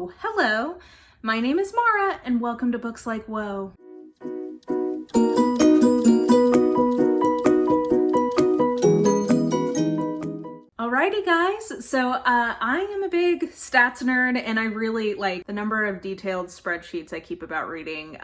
Oh, hello. My name is Mara, and welcome to Books Like Whoa. Alrighty guys, so I am a big stats nerd and I really like the number of detailed spreadsheets I keep about reading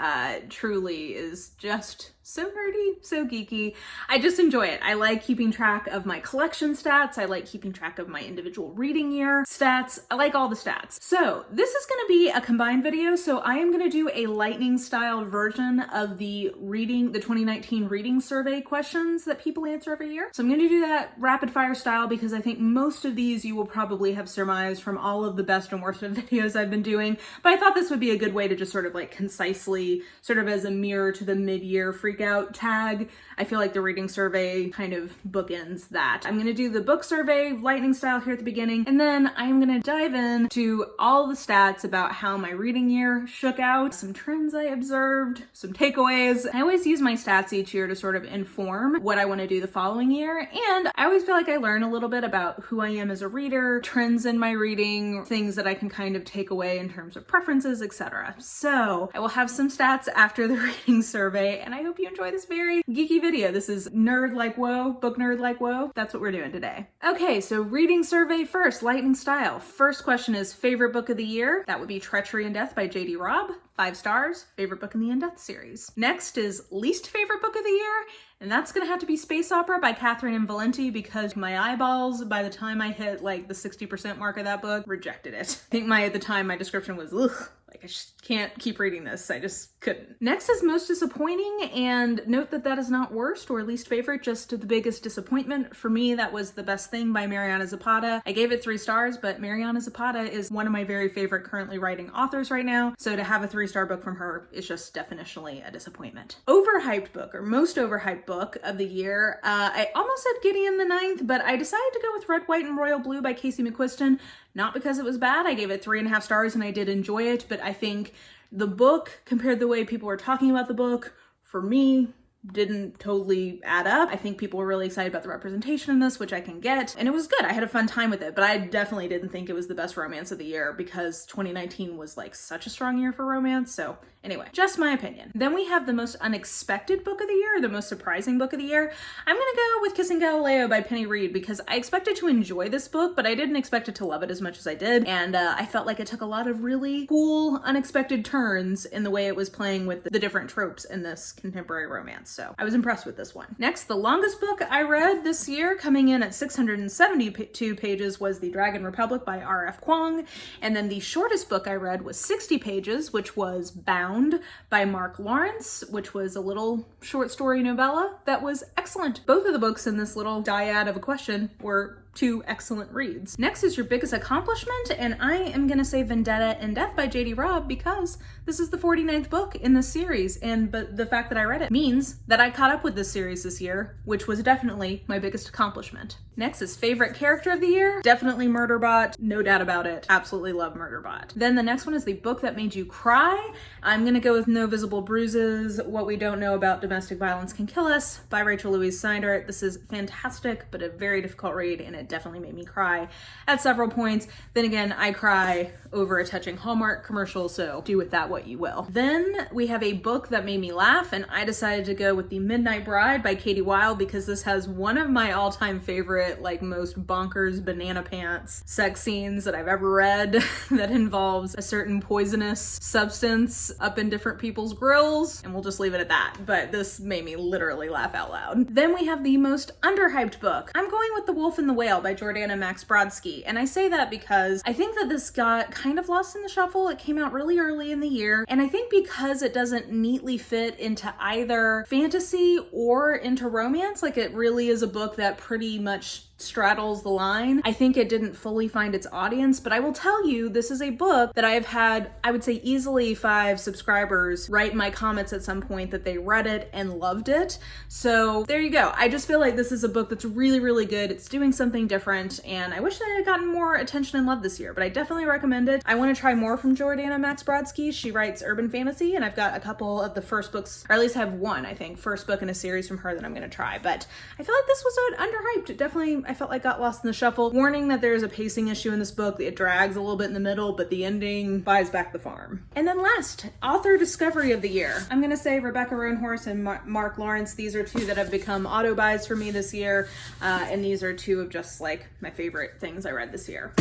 truly is just so nerdy, so geeky. I just enjoy it. I like keeping track of my collection stats. I like keeping track of my individual reading year stats. I like all the stats. So this is going to be a combined video. So I am going to do a lightning style version of the 2019 reading survey questions that people answer every year. So I'm going to do that rapid fire style because I think most of these you will probably have surmised from all of the best and worst of videos I've been doing. But I thought this would be a good way to just sort of like concisely, sort of as a mirror to the mid-year freak out tag. I feel like the reading survey kind of bookends that. I'm going to do the book survey lightning style here at the beginning, and then I'm going to dive into all the stats about how my reading year shook out, some trends I observed, some takeaways. I always use my stats each year to sort of inform what I want to do the following year, and I always feel like I learn a little bit about who I am as a reader, trends in my reading, things that I can kind of take away in terms of preferences, etc. So I will have some stats after the reading survey, and I hope you enjoy this very geeky video. This is Nerd Like Whoa, Book Nerd Like Whoa. That's what we're doing today. Okay, so reading survey first, lightning style. First question is favorite book of the year. That would be Treachery and Death by JD Robb. 5 stars, favorite book in the In Death series. Next is least favorite book of the year, and that's gonna have to be Space Opera by Catherynne M Valente because my eyeballs, by the time I hit like the 60% mark of that book, rejected it. I think at the time my description was, ugh, like I just can't keep reading this. I just couldn't. Next is most disappointing, and note that that is not worst or least favorite, just the biggest disappointment. For me, that was The Best Thing by Mariana Zapata. I gave it 3 stars, but Mariana Zapata is one of my very favorite currently writing authors right now, so to have a 3-star book from her is just definitionally a disappointment. Overhyped book, or most overhyped book of the year. I almost said Gideon the Ninth, but I decided to go with Red, White, and Royal Blue by Casey McQuiston. Not because it was bad. I gave it 3.5 stars and I did enjoy it, but I think the book, compared to the way people were talking about the book, for me, didn't totally add up. I think people were really excited about the representation in this, which I can get, and it was good. I had a fun time with it, but I definitely didn't think it was the best romance of the year because 2019 was like such a strong year for romance. So anyway, just my opinion. Then we have the most unexpected book of the year, or the most surprising book of the year. I'm gonna go with Kissing Galileo by Penny Reid because I expected to enjoy this book, but I didn't expect it to love it as much as I did. And I felt like it took a lot of really cool, unexpected turns in the way it was playing with the different tropes in this contemporary romance. So I was impressed with this one. Next, the longest book I read this year, coming in at 672 pages, was The Dragon Republic by RF Kuang. And then the shortest book I read was 60 pages, which was Bound by Mark Lawrence, which was a little short story novella that was excellent. Both of the books in this little dyad of a question were 2 excellent reads. Next is your biggest accomplishment, and I am gonna say Vendetta and Death by JD Robb because this is the 49th book in this series, but the fact that I read it means that I caught up with this series this year, which was definitely my biggest accomplishment. Next is favorite character of the year. Definitely Murderbot, no doubt about it. Absolutely love Murderbot. Then the next one is the book that made you cry. I'm gonna go with No Visible Bruises, What We Don't Know About Domestic Violence Can Kill Us by Louise Snyder. This is fantastic, but a very difficult read, and it definitely made me cry at several points. Then again, I cry over a touching Hallmark commercial, so do with that what you will. Then we have a book that made me laugh, and I decided to go with The Midnight Bride by Katie Wilde because this has one of my all-time favorite, like most bonkers banana pants sex scenes that I've ever read that involves a certain poisonous substance up in different people's grills, and we'll just leave it at that. But this made me literally laugh out loud. Then we have the most underhyped book. I'm going with The Wolf and the Whale by Jordana Max Brodsky, and I say that because I think that this got kind of lost in the shuffle. It came out really early in the year, and I think because it doesn't neatly fit into either fantasy or into romance, like it really is a book that pretty much straddles the line. I think it didn't fully find its audience, but I will tell you, this is a book that I have had, I would say easily 5 subscribers write in my comments at some point that they read it and loved it. So there you go. I just feel like this is a book that's really, really good. It's doing something different, and I wish that it had gotten more attention and love this year, but I definitely recommend it. I want to try more from Jordana Max Brodsky. She writes urban fantasy, and I've got a couple of the first books, or at least I have one, I think, first book in a series from her that I'm going to try, but I feel like this was an underhyped, definitely I felt like got lost in the shuffle. Warning that there's a pacing issue in this book. It drags a little bit in the middle, but the ending buys back the farm. And then last, author discovery of the year. I'm gonna say Rebecca Roanhorse and Mark Lawrence. These are two that have become auto buys for me this year. And these are two of just like my favorite things I read this year.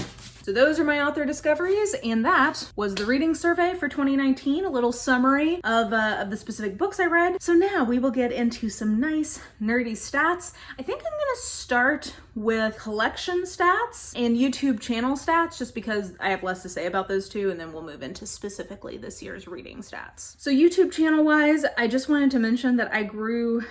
So those are my author discoveries, and that was the reading survey for 2019, a little summary of the specific books I read. So now we will get into some nice nerdy stats. I think I'm gonna start with collection stats and YouTube channel stats, just because I have less to say about those two, and then we'll move into specifically this year's reading stats. So YouTube channel wise, I just wanted to mention that I grew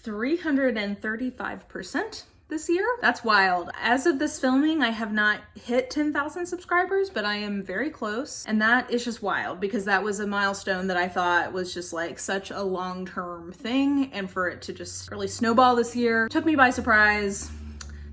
335% this year. That's wild. As of this filming, I have not hit 10,000 subscribers, but I am very close. And that is just wild because that was a milestone that I thought was just like such a long-term thing. And for it to just really snowball this year took me by surprise.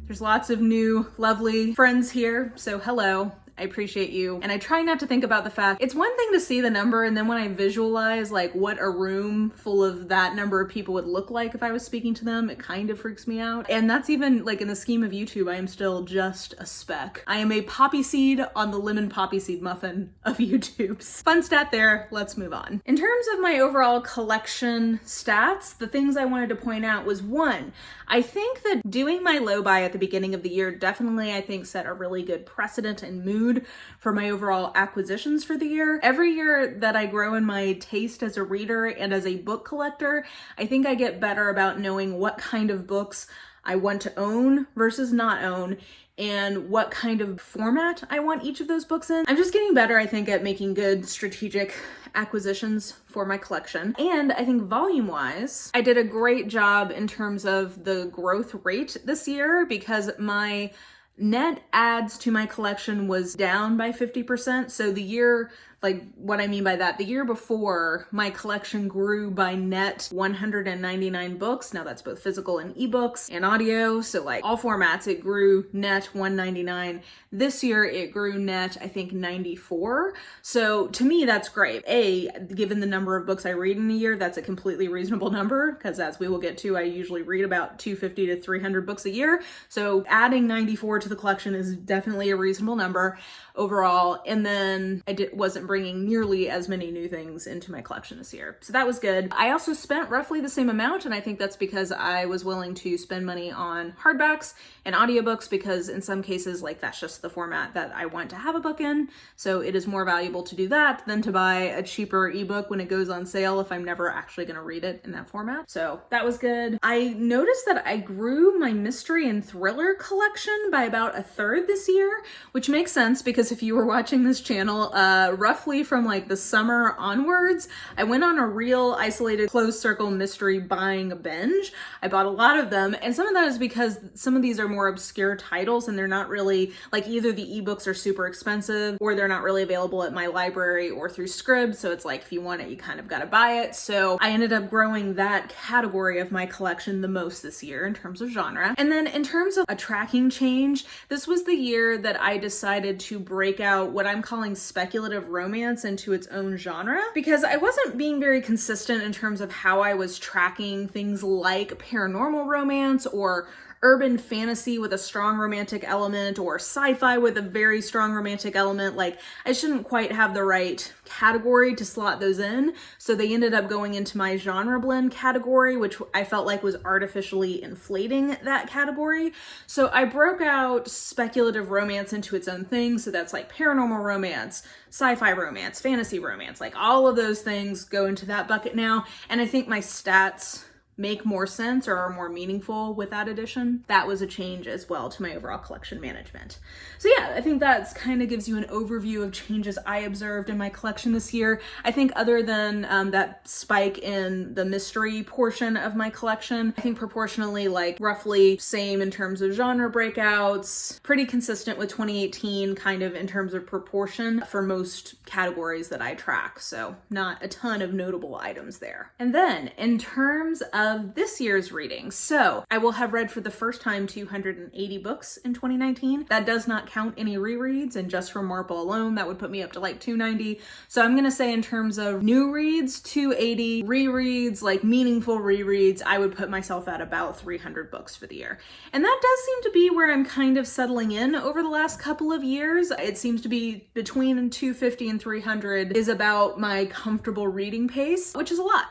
There's lots of new, lovely friends here. So hello. I appreciate you. And I try not to think about the fact, it's one thing to see the number, and then when I visualize like what a room full of that number of people would look like if I was speaking to them, it kind of freaks me out. And that's even like in the scheme of YouTube, I am still just a speck. I am a poppy seed on the lemon poppy seed muffin of YouTube's. Fun stat there, let's move on. In terms of my overall collection stats, the things I wanted to point out was one, I think that doing my low buy at the beginning of the year definitely, I think, set a really good precedent and mood for my overall acquisitions for the year. Every year that I grow in my taste as a reader and as a book collector, I think I get better about knowing what kind of books I want to own versus not own, and what kind of format I want each of those books in. I'm just getting better, I think, at making good strategic acquisitions for my collection. And I think volume-wise, I did a great job in terms of the growth rate this year because my net adds to my collection was down by 50%. So the year, like what I mean by that, the year before my collection grew by net 199 books. Now that's both physical and ebooks and audio. So like all formats, it grew net 199. This year it grew net, I think 94. So to me, that's great. Given the number of books I read in a year, that's a completely reasonable number because as we will get to, I usually read about 250 to 300 books a year. So adding 94 to the collection is definitely a reasonable number overall. And then I wasn't bringing nearly as many new things into my collection this year. So that was good. I also spent roughly the same amount, and I think that's because I was willing to spend money on hardbacks and audiobooks because in some cases, like that's just the format that I want to have a book in. So it is more valuable to do that than to buy a cheaper ebook when it goes on sale if I'm never actually going to read it in that format. So that was good. I noticed that I grew my mystery and thriller collection by about a third this year, which makes sense because if you were watching this channel, roughly from like the summer onwards, I went on a real isolated closed circle mystery buying binge. I bought a lot of them, and some of that is because some of these are more obscure titles and they're not really, like either the ebooks are super expensive or they're not really available at my library or through Scribd, so it's like if you want it, you kind of gotta buy it. So I ended up growing that category of my collection the most this year in terms of genre. And then in terms of a tracking change, this was the year that I decided to break out what I'm calling speculative romance into its own genre, because I wasn't being very consistent in terms of how I was tracking things like paranormal romance or urban fantasy with a strong romantic element or sci-fi with a very strong romantic element. Like I shouldn't quite have the right category to slot those in. So they ended up going into my genre blend category, which I felt like was artificially inflating that category. So I broke out speculative romance into its own thing. So that's like paranormal romance, sci-fi romance, fantasy romance, like all of those things go into that bucket now. And I think my stats make more sense or are more meaningful with that addition. That was a change as well to my overall collection management. So yeah, I think that's kind of gives you an overview of changes I observed in my collection this year. I think other than that spike in the mystery portion of my collection, I think proportionally like roughly same in terms of genre breakouts, pretty consistent with 2018 kind of in terms of proportion for most categories that I track. So not a ton of notable items there. And then in terms of of this year's reading. So I will have read for the first time 280 books in 2019. That does not count any rereads, and just from Marple alone, that would put me up to like 290. So I'm gonna say in terms of new reads, 280, rereads, like meaningful rereads, I would put myself at about 300 books for the year. And that does seem to be where I'm kind of settling in over the last couple of years. It seems to be between 250 and 300 is about my comfortable reading pace, which is a lot.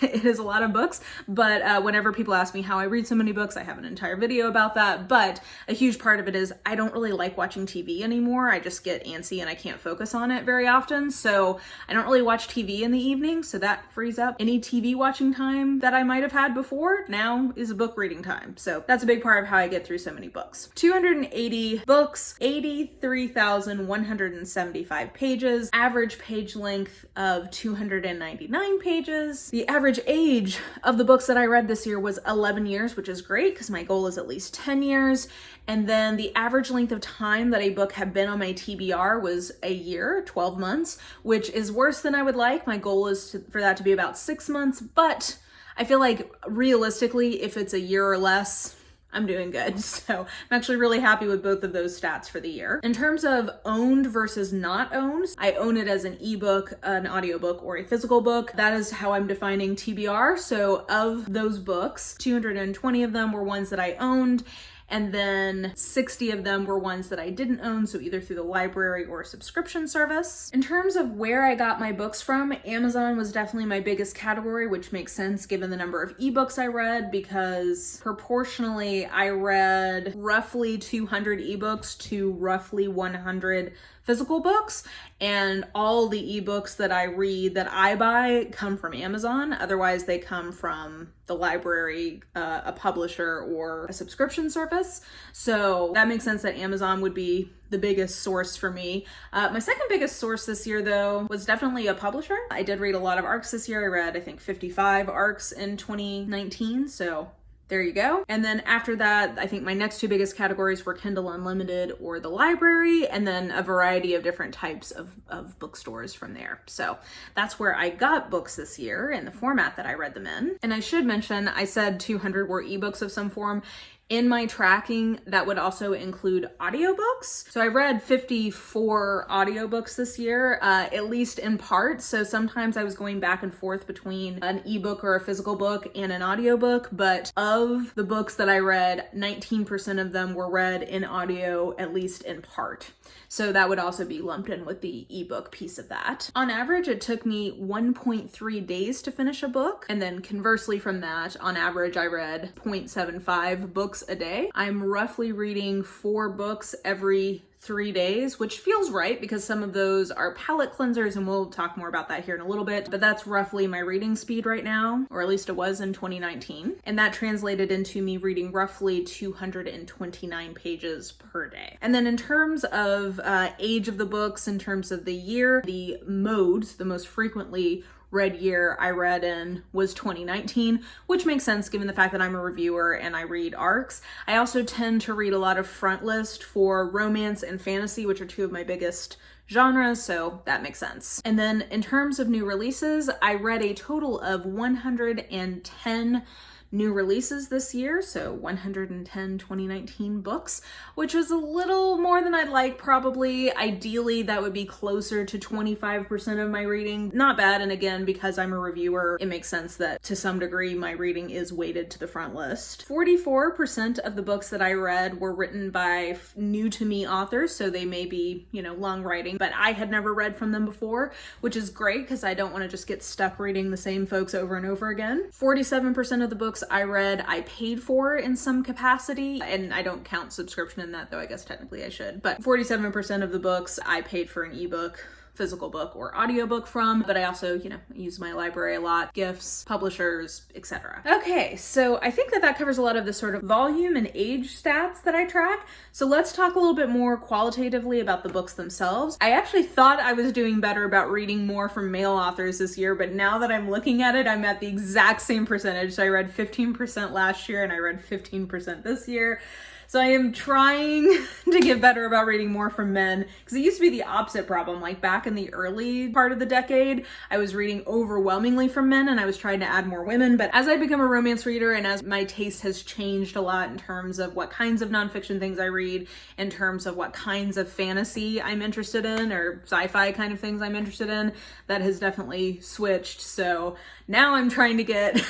It is a lot of books, but whenever people ask me how I read so many books, I have an entire video about that. But a huge part of it is I don't really like watching TV anymore. I just get antsy and I can't focus on it very often. So I don't really watch TV in the evening. So that frees up any TV watching time that I might have had before. Now is a book reading time. So that's a big part of how I get through so many books. 280 books, 83,175 pages, average page length of 299 pages. The average age of the books that I read this year was 11 years, which is great because my goal is at least 10 years. And then the average length of time that a book had been on my TBR was a year, 12 months, which is worse than I would like. My goal is for that to be about 6 months, but I feel like realistically, if it's a year or less, I'm doing good. So I'm actually really happy with both of those stats for the year. In terms of owned versus not owned, I own it as an ebook, an audiobook, or a physical book. That is how I'm defining TBR. So of those books, 220 of them were ones that I owned, and then 60 of them were ones that I didn't own, so either through the library or a subscription service. In terms of where I got my books from, Amazon was definitely my biggest category, which makes sense given the number of ebooks I read, because proportionally I read roughly 200 ebooks to roughly 100 physical books, and all the ebooks that I read that I buy come from Amazon. Otherwise they come from the library, a publisher, or a subscription service. So that makes sense that Amazon would be the biggest source for me. My second biggest source this year though was definitely a publisher. I did read a lot of ARCs this year. I read I think 55 ARCs in 2019, so there you go. And then after that, I think my next two biggest categories were Kindle Unlimited or the library, and then a variety of different types of bookstores from there. So that's where I got books this year in the format that I read them in. And I should mention, I said 200 were ebooks of some form. In my tracking, that would also include audiobooks. So I read 54 audiobooks this year, at least in part. So sometimes I was going back and forth between an ebook or a physical book and an audiobook, but of the books that I read, 19% of them were read in audio, at least in part. So that would also be lumped in with the ebook piece of that. On average, it took me 1.3 days to finish a book. And then conversely from that, on average, I read 0.75 books a day. I'm roughly reading 4 books every 3 days, which feels right because some of those are palate cleansers, and we'll talk more about that here in a little bit, but that's roughly my reading speed right now, or at least it was in 2019. And that translated into me reading roughly 229 pages per day. And then in terms of age of the books, in terms of the year, the modes, the most frequently read year I read in was 2019, which makes sense given the fact that I'm a reviewer and I read ARCs. I also tend to read a lot of front list for romance and fantasy, which are two of my biggest genres, so that makes sense. And then in terms of new releases, I read a total of 110 new releases this year, so 110 2019 books, which was a little more than I'd like probably. Ideally, that would be closer to 25% of my reading. Not bad, and again, because I'm a reviewer, it makes sense that to some degree my reading is weighted to the front list. 44% of the books that I read were written by new to me authors, so they may be, long writing, but I had never read from them before, which is great because I don't want to just get stuck reading the same folks over and over again. 47% of the books I read I paid for in some capacity, and I don't count subscription in that, though I guess technically I should, but 47% of the books I paid for an ebook, physical book, or audiobook from, but I also, use my library a lot, gifts, publishers, etc. Okay, so I think that covers a lot of the sort of volume and age stats that I track. So let's talk a little bit more qualitatively about the books themselves. I actually thought I was doing better about reading more from male authors this year, but now that I'm looking at it, I'm at the exact same percentage. So I read 15% last year and I read 15% this year. So I am trying to get better about reading more from men, because it used to be the opposite problem. Like back in the early part of the decade, I was reading overwhelmingly from men and I was trying to add more women. But as I become a romance reader and as my taste has changed a lot in terms of what kinds of nonfiction things I read, in terms of what kinds of fantasy I'm interested in, or sci-fi kind of things I'm interested in, that has definitely switched. So now I'm trying to get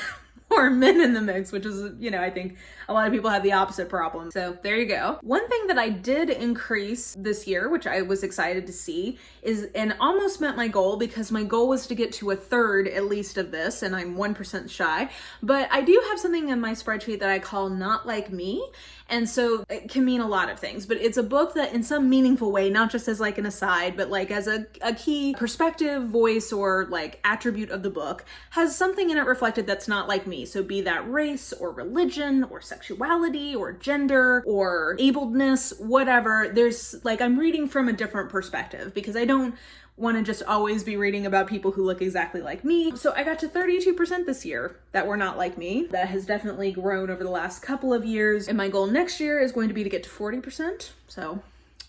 more men in the mix, which is, you know, I think a lot of people have the opposite problem. So there you go. One thing that I did increase this year, which I was excited to see, is, and almost met my goal, because my goal was to get to a third at least of this, and I'm 1% shy, but I do have something in my spreadsheet that I call Not Like Me. And so it can mean a lot of things, but it's a book that in some meaningful way, not just as like an aside, but like as a key perspective, voice, or like attribute of the book, has something in it reflected that's not like me. So be that race or religion or sexuality or gender or abledness, whatever. There's like, I'm reading from a different perspective because I don't want to just always be reading about people who look exactly like me. So I got to 32% this year that were not like me. That has definitely grown over the last couple of years. And my goal next year is going to be to get to 40%. So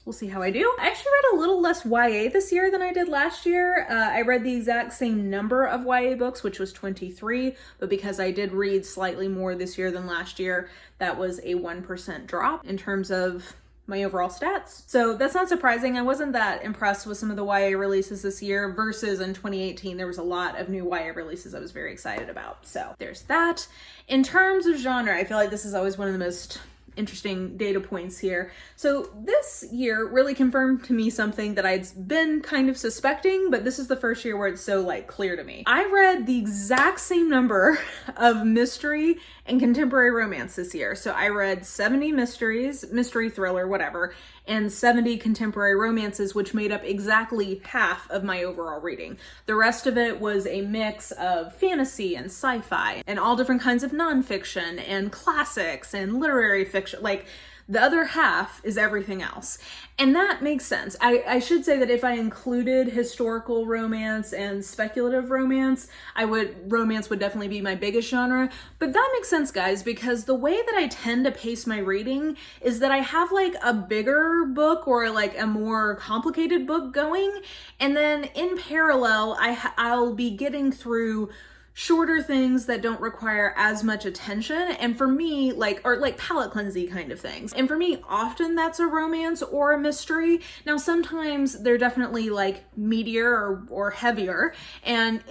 we'll see how I do. I actually read a little less YA this year than I did last year. I read the exact same number of YA books, which was 23, but because I did read slightly more this year than last year, that was a 1% drop in terms of my overall stats. So that's not surprising. I wasn't that impressed with some of the YA releases this year versus in 2018, there was a lot of new YA releases I was very excited about. So there's that. In terms of genre, I feel like this is always one of the most interesting data points here. So this year really confirmed to me something that I'd been kind of suspecting, but this is the first year where it's so like clear to me. I read the exact same number of mystery and contemporary romance this year. So I read 70 mysteries, mystery thriller, whatever, and 70 contemporary romances, which made up exactly half of my overall reading. The rest of it was a mix of fantasy and sci-fi and all different kinds of nonfiction and classics and literary fiction. Like, the other half is everything else. And that makes sense. I should say that if I included historical romance and speculative romance, romance would definitely be my biggest genre. But that makes sense, guys, because the way that I tend to pace my reading is that I have like a bigger book or like a more complicated book going. And then in parallel, I'll be getting through shorter things that don't require as much attention. And for me, like palate cleansing kind of things. And for me, often that's a romance or a mystery. Now, sometimes they're definitely like meatier or heavier. And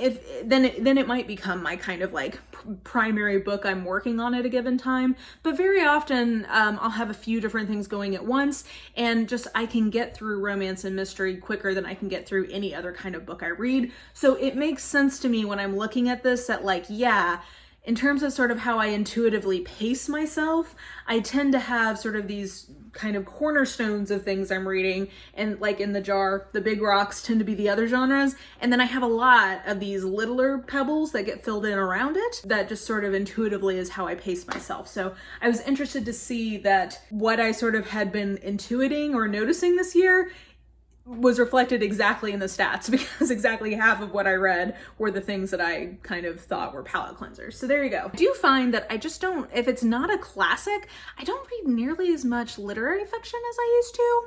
then it might become my kind of like primary book I'm working on at a given time. But very often I'll have a few different things going at once, and just I can get through romance and mystery quicker than I can get through any other kind of book I read. So it makes sense to me when I'm looking at this that like, yeah, in terms of sort of how I intuitively pace myself, I tend to have sort of these kind of cornerstones of things I'm reading, and like in the jar, the big rocks tend to be the other genres, and then I have a lot of these littler pebbles that get filled in around it that just sort of intuitively is how I pace myself. So I was interested to see that what I sort of had been intuiting or noticing this year was reflected exactly in the stats, because exactly half of what I read were the things that I kind of thought were palate cleansers. So there you go. I do find that I just don't, if it's not a classic, I don't read nearly as much literary fiction as I used to.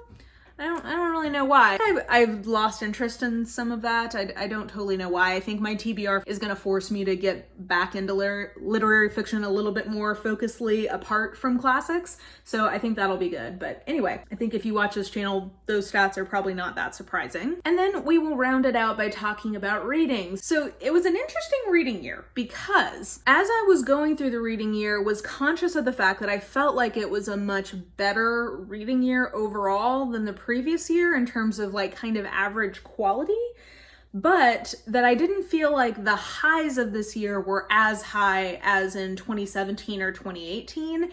I don't really know why. I've lost interest in some of that. I don't totally know why. I think my TBR is going to force me to get back into literary fiction a little bit more focusedly apart from classics. So I think that'll be good. But anyway, I think if you watch this channel, those stats are probably not that surprising. And then we will round it out by talking about readings. So it was an interesting reading year because as I was going through the reading year, was conscious of the fact that I felt like it was a much better reading year overall than the previous year in terms of like kind of average quality, but that I didn't feel like the highs of this year were as high as in 2017 or 2018.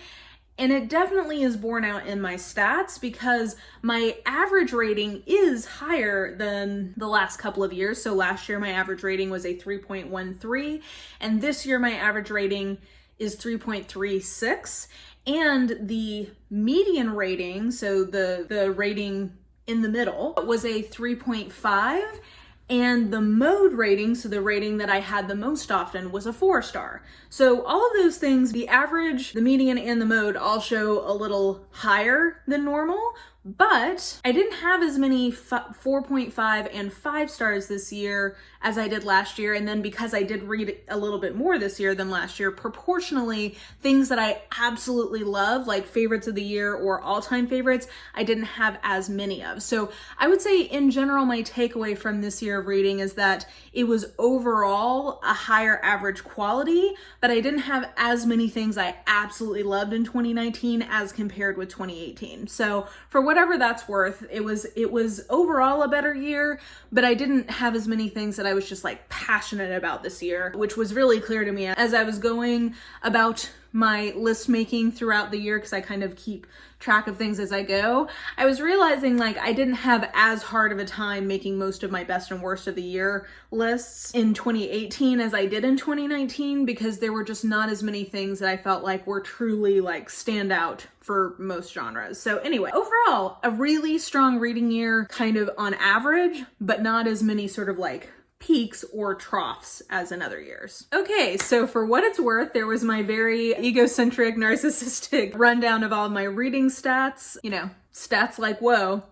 And it definitely is borne out in my stats because my average rating is higher than the last couple of years. So last year, my average rating was a 3.13, and this year, my average rating is 3.36. And the median rating, so the rating in the middle, was a 3.5. And the mode rating, so the rating that I had the most often, was a 4-star. So all of those things, the average, the median, and the mode all show a little higher than normal, but I didn't have as many 4.5 and 5 stars this year as I did last year. And then because I did read a little bit more this year than last year, proportionally, things that I absolutely love, like favorites of the year or all-time favorites, I didn't have as many of. So I would say in general, my takeaway from this year of reading is that it was overall a higher average quality, but I didn't have as many things I absolutely loved in 2019 as compared with 2018. So for whatever that's worth, it was overall a better year, but I didn't have as many things that I was just like passionate about this year, which was really clear to me as I was going about my list making throughout the year, because I kind of keep track of things as I go. I was realizing like I didn't have as hard of a time making most of my best and worst of the year lists in 2018 as I did in 2019, because there were just not as many things that I felt like were truly like stand out for most genres. So anyway, overall, a really strong reading year kind of on average, but not as many sort of like peaks or troughs as in other years. Okay, so for what it's worth, there was my very egocentric, narcissistic rundown of all my reading stats, you know, Statslikewhoa.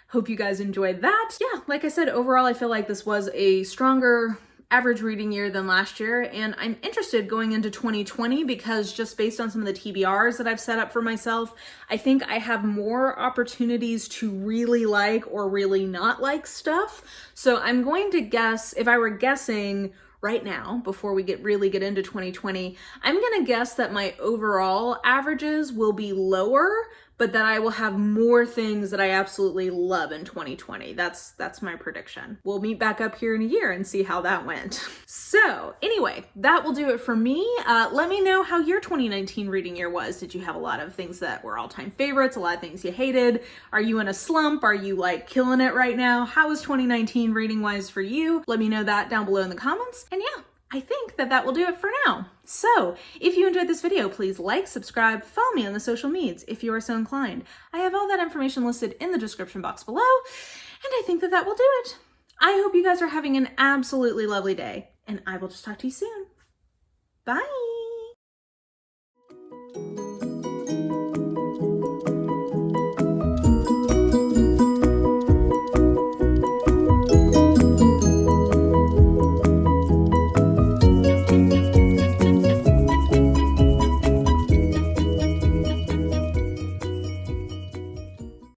Hope you guys enjoyed that. Yeah, like I said, overall, I feel like this was a stronger average reading year than last year, and I'm interested going into 2020 because just based on some of the TBRs that I've set up for myself, I think I have more opportunities to really like or really not like stuff. So I'm going to guess, if I were guessing right now, before we really get into 2020, I'm gonna guess that my overall averages will be lower, but that I will have more things that I absolutely love in 2020. That's my prediction. We'll meet back up here in a year and see how that went. So anyway, that will do it for me. Let me know how your 2019 reading year was. Did you have a lot of things that were all-time favorites, a lot of things you hated? Are you in a slump? Are you like killing it right now? How was 2019 reading-wise for you? Let me know that down below in the comments. And yeah, I think that will do it for now. So if you enjoyed this video, please like, subscribe, follow me on the social medias if you are so inclined. I have all that information listed in the description box below, and I think that will do it. I hope you guys are having an absolutely lovely day, and I will just talk to you soon. Bye.